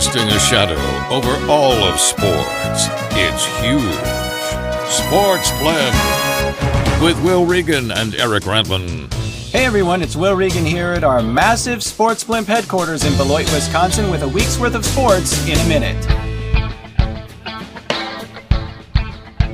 casting a shadow over all of sports. It's huge. Sportsblimp with Will Regan and Eric Rantman. Hey everyone, it's Will Regan here at our massive Sportsblimp headquarters in Beloit, Wisconsin with a week's worth of sports in a minute.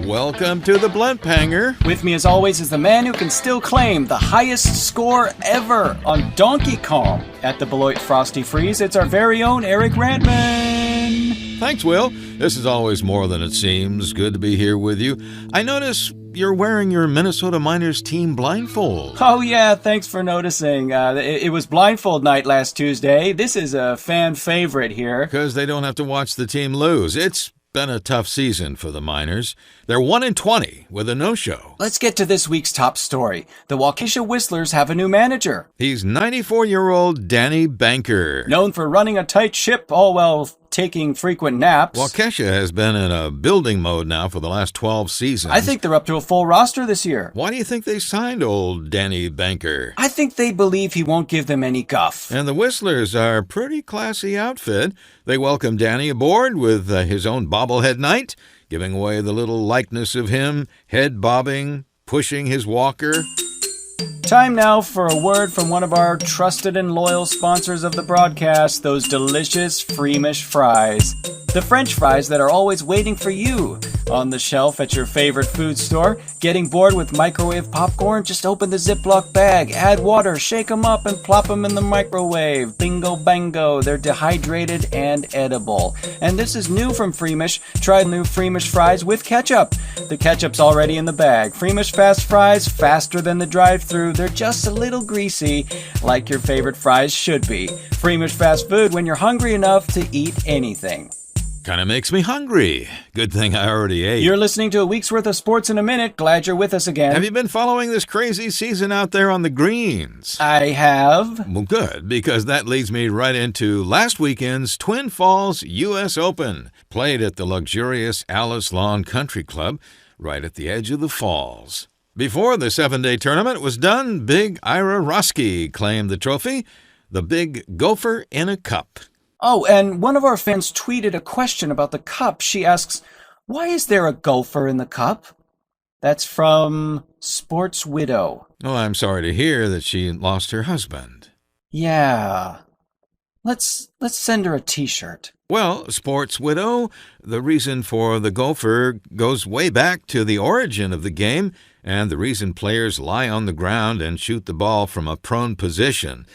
Welcome to the Blimp Hanger. With me as always is the man who can still claim the highest score ever on Donkey Kong at the Beloit Frosty Freeze. It's our very own Eric Rantman. Thanks, Will. This is always more than it seems. Good to be here with you. I notice you're wearing your Minnesota Miners team blindfold. Oh yeah, thanks for noticing. It was Blindfold Night last Tuesday. This is a fan favorite here. Because they don't have to watch the team lose. It's been a tough season for the Miners. They're 1-20 with a no-show. Let's get to this week's top story. The Waukesha Whistlers have a new manager. He's 94-year-old Danny Banker. Known for running a tight ship, all while taking frequent naps. Waukesha has been in a building mode now for the last 12 seasons. I think they're up to a full roster this year. Why do you think they signed old Danny Banker? I think they believe he won't give them any guff. And the Whistlers are a pretty classy outfit. They welcome Danny aboard with his own bobblehead night, giving away the little likeness of him, head bobbing, pushing his walker. Time now for a word from one of our trusted and loyal sponsors of the broadcast, those delicious Freemish fries. The French fries that are always waiting for you on the shelf at your favorite food store. Getting bored with microwave popcorn? Just open the Ziploc bag, add water, shake them up, and plop them in the microwave. Bingo bango, they're dehydrated and edible. And this is new from Freemish. Try new Freemish fries with ketchup. The ketchup's already in the bag. Freemish fast fries, faster than the drive-thru. They're just a little greasy, like your favorite fries should be. Freemish fast food when you're hungry enough to eat anything. Kind of makes me hungry. Good thing I already ate. You're listening to a week's worth of sports in a minute. Glad you're with us again. Have you been following this crazy season out there on the greens? I have. Well, good, because that leads me right into last weekend's Twin Falls U.S. Open, played at the luxurious Alice Lawn Country Club, right at the edge of the falls. Before the 7-day tournament was done, Big Ira Roski claimed the trophy, the Big Gopher in a Cup. Oh, and one of our fans tweeted a question about the cup. She asks, why is there a gopher in the cup? That's from Sports Widow. Oh, I'm sorry to hear that she lost her husband. Yeah. Let's send her a t-shirt. Well, Sports Widow, the reason for the gopher goes way back to the origin of the game and the reason players lie on the ground and shoot the ball from a prone position.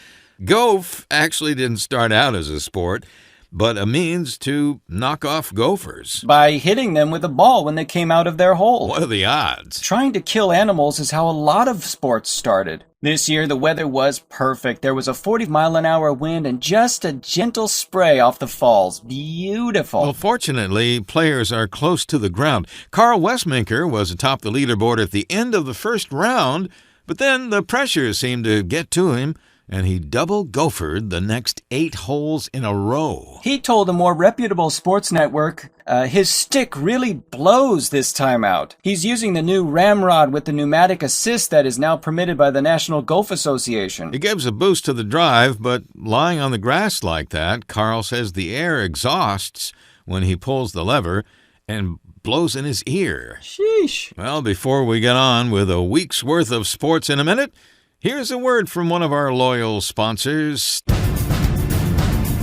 Golf actually didn't start out as a sport, but a means to knock off gophers. By hitting them with a ball when they came out of their hole. What are the odds? Trying to kill animals is how a lot of sports started. This year, the weather was perfect. There was a 40-mile-an-hour wind and just a gentle spray off the falls. Beautiful. Well, fortunately, players are close to the ground. Carl Westminker was atop the leaderboard at the end of the first round, but then the pressure seemed to get to him, and he double gophered the next 8 holes in a row. He told a more reputable sports network his stick really blows this time out. He's using the new ramrod with the pneumatic assist that is now permitted by the National Golf Association. It gives a boost to the drive, but lying on the grass like that, Carl says the air exhausts when he pulls the lever and blows in his ear. Sheesh. Well, before we get on with a week's worth of sports in a minute, here's a word from one of our loyal sponsors.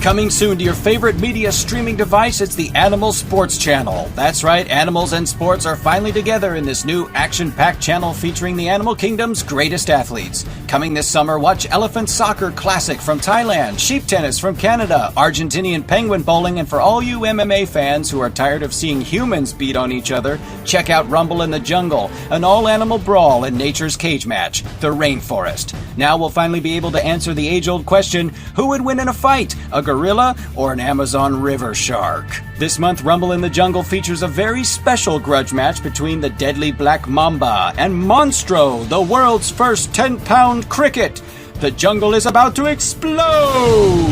Coming soon to your favorite media streaming device, it's the Animal Sports Channel. That's right, animals and sports are finally together in this new action-packed channel featuring the animal kingdom's greatest athletes. Coming this summer, watch Elephant Soccer Classic from Thailand, Sheep Tennis from Canada, Argentinian Penguin Bowling, and for all you MMA fans who are tired of seeing humans beat on each other, check out Rumble in the Jungle, an all-animal brawl in nature's cage match, the rainforest. Now we'll finally be able to answer the age-old question, who would win in a fight, a gorilla or an Amazon river shark? This month, Rumble in the Jungle features a very special grudge match between the deadly black mamba and Monstro, the world's first 10-pound cricket. The jungle is about to explode!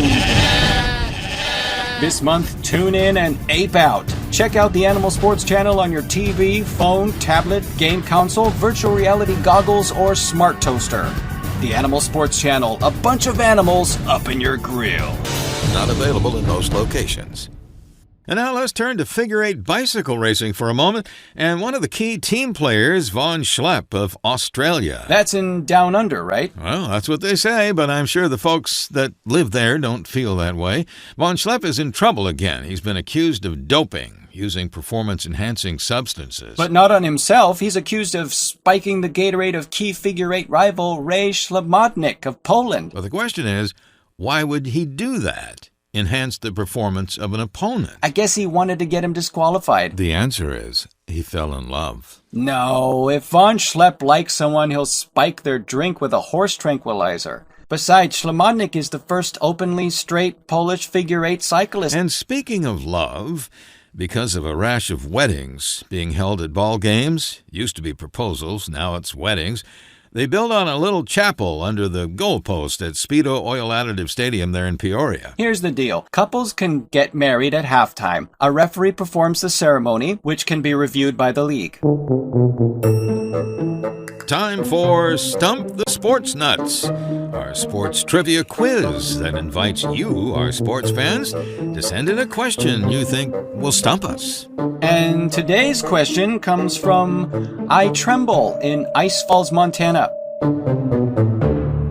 This month, tune in and ape out. Check out the Animal Sports Channel on your TV, phone, tablet, game console, virtual reality goggles, or smart toaster. The Animal Sports Channel, a bunch of animals up in your grill. Not available in most locations. And now let's turn to figure-8 bicycle racing for a moment, and one of the key team players, Von Schlepp of Australia. That's in Down Under, right? Well, that's what they say, but I'm sure the folks that live there don't feel that way. Von Schlepp is in trouble again. He's been accused of doping, using performance-enhancing substances. But not on himself. He's accused of spiking the Gatorade of key figure-8 rival Ray Szlomodnik of Poland. But the question is, why would he do that? Enhance the performance of an opponent? I guess he wanted to get him disqualified. The answer is, he fell in love. No, if Von Schlepp likes someone, he'll spike their drink with a horse tranquilizer. Besides, Szlomodnik is the first openly straight Polish figure-8 cyclist. And speaking of love, because of a rash of weddings being held at ball games, used to be proposals, now it's weddings, they built on a little chapel under the goalpost at Speedo Oil Additive Stadium there in Peoria. Here's the deal. Couples can get married at halftime. A referee performs the ceremony, which can be reviewed by the league. Time for Stump the Sports Nuts, our sports trivia quiz that invites you, our sports fans, to send in a question you think will stump us. And today's question comes from I Tremble in Ice Falls, Montana.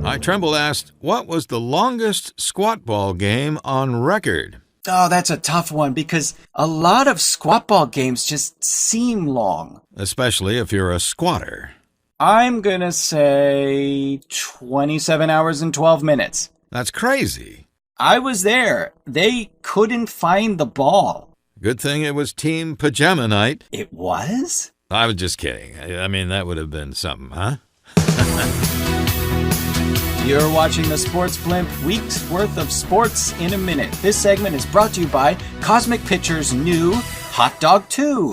I Tremble asked, what was the longest squat ball game on record? Oh, that's a tough one because a lot of squat ball games just seem long. Especially if you're a squatter. I'm gonna say 27 hours and 12 minutes. That's crazy. I was there. They couldn't find the ball. Good thing it was Team Pajama Night. It was? I was just kidding. I mean, that would have been something, huh? You're watching the Sportsblimp Week's Worth of Sports in a Minute. This segment is brought to you by Cosmic Pictures' new Hot Dog 2.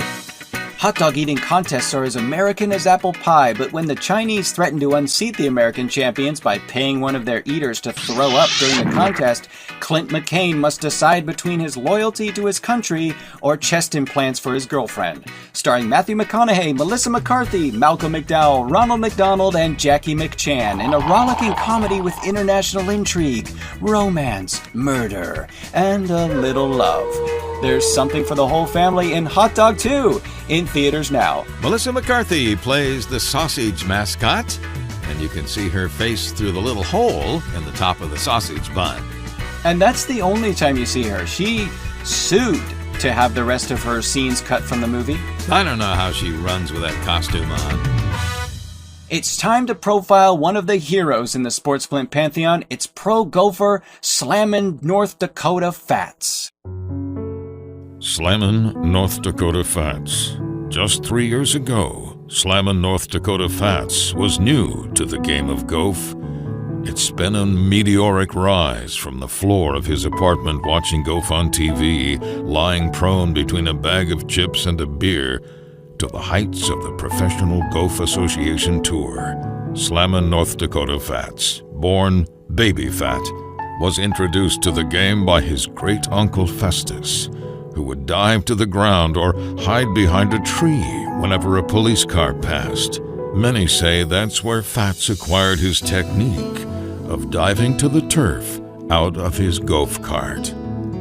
Hot dog eating contests are as American as apple pie, but when the Chinese threaten to unseat the American champions by paying one of their eaters to throw up during the contest, Clint McCain must decide between his loyalty to his country or chest implants for his girlfriend. Starring Matthew McConaughey, Melissa McCarthy, Malcolm McDowell, Ronald McDonald, and Jackie McChan in a rollicking comedy with international intrigue, romance, murder, and a little love. There's something for the whole family in Hot Dog 2, in theaters now. Melissa McCarthy plays the sausage mascot, and you can see her face through the little hole in the top of the sausage bun. And that's the only time you see her. She sued to have the rest of her scenes cut from the movie. I don't know how she runs with that costume on. It's time to profile one of the heroes in the Sportsblimp Pantheon. It's pro gopher Slammin' North Dakota Fats. Slammin' North Dakota Fats. Just 3 years ago, Slammin' North Dakota Fats was new to the game of golf. It's been a meteoric rise from the floor of his apartment watching golf on TV, lying prone between a bag of chips and a beer, to the heights of the Professional Golf Association Tour. Slammin' North Dakota Fats, born Baby Fat, was introduced to the game by his great-uncle Festus, who would dive to the ground or hide behind a tree whenever a police car passed. Many say that's where Fats acquired his technique of diving to the turf out of his golf cart.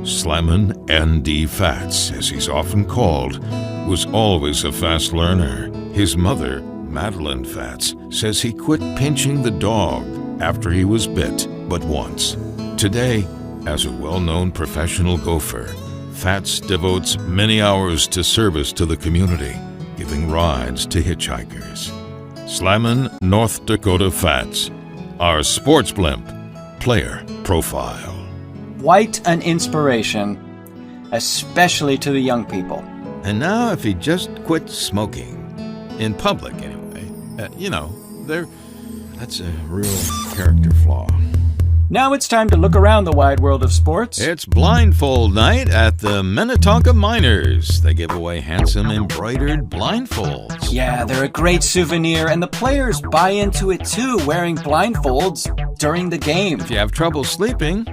Slammin' N.D. Fats, as he's often called, was always a fast learner. His mother, Madeline Fats, says he quit pinching the dog after he was bit but once. Today, as a well-known professional golfer, Fats devotes many hours to service to the community, giving rides to hitchhikers. Slammin' North Dakota Fats, our Sports Blimp player profile. Quite an inspiration, especially to the young people. And now if he just quit smoking, in public anyway, that's a real character flaw. Now it's time to look around the wide world of sports. It's Blindfold Night at the Minnetonka Miners. They give away handsome embroidered blindfolds. Yeah, they're a great souvenir, and the players buy into it too, wearing blindfolds during the game. If you have trouble sleeping,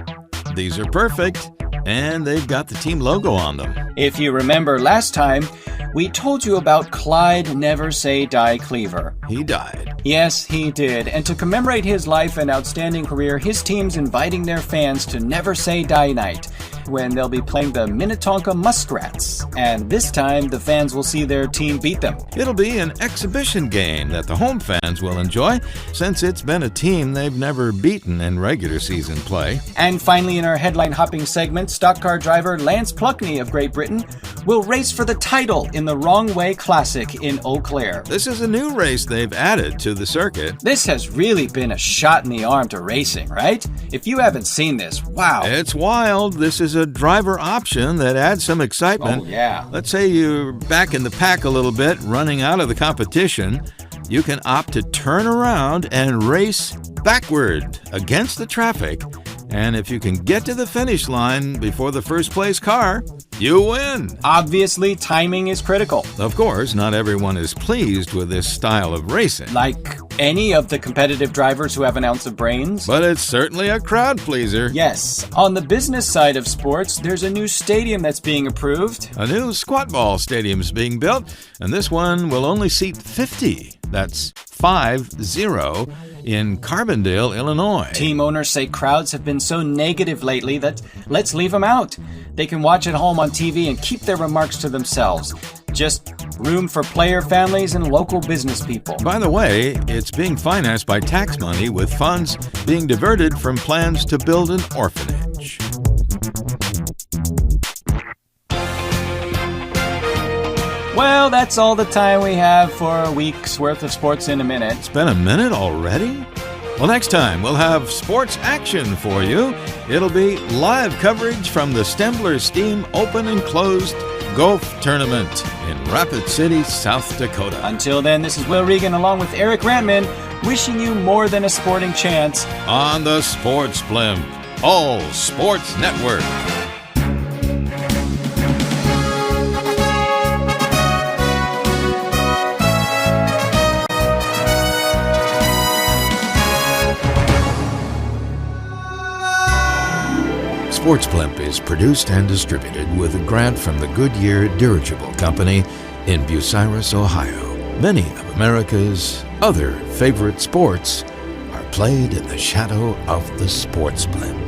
these are perfect, and they've got the team logo on them. If you remember last time, we told you about Clyde Never Say Die Cleaver. He died. Yes, he did. And to commemorate his life and outstanding career, his team's inviting their fans to Never Say Die Night, when they'll be playing the Minnetonka Muskrats. And this time, the fans will see their team beat them. It'll be an exhibition game that the home fans will enjoy, since it's been a team they've never beaten in regular season play. And finally, in our headline-hopping segment, stock car driver Lance Pluckney of Great Britain will race for the title in the Wrong Way Classic in Eau Claire. This is a new race they've added to the circuit. This has really been a shot in the arm to racing, right? If you haven't seen this, wow. It's wild. This is a driver option that adds some excitement. Oh, yeah. Let's say you're back in the pack a little bit, running out of the competition. You can opt to turn around and race backward against the traffic. And if you can get to the finish line before the first place car, you win. Obviously, timing is critical. Of course, not everyone is pleased with this style of racing. Like any of the competitive drivers who have an ounce of brains. But it's certainly a crowd pleaser. Yes. On the business side of sports, there's a new stadium that's being approved. A new squat ball stadium's being built, and this one will only seat 50. That's 50 in Carbondale, Illinois. Team owners say crowds have been so negative lately that let's leave them out. They can watch at home on TV and keep their remarks to themselves. Just room for player families and local business people. By the way, it's being financed by tax money, with funds being diverted from plans to build an orphanage. Well, that's all the time we have for a week's worth of sports in a minute. It's been a minute already? Well, next time we'll have sports action for you. It'll be live coverage from the Stembler Steam Open and Closed Golf Tournament in Rapid City, South Dakota. Until then, this is Will Regan along with Eric Rantman, wishing you more than a sporting chance on the Sportsblimp All Sports Network. Sportsblimp is produced and distributed with a grant from the Goodyear Dirigible Company in Bucyrus, Ohio. Many of America's other favorite sports are played in the shadow of the Sportsblimp.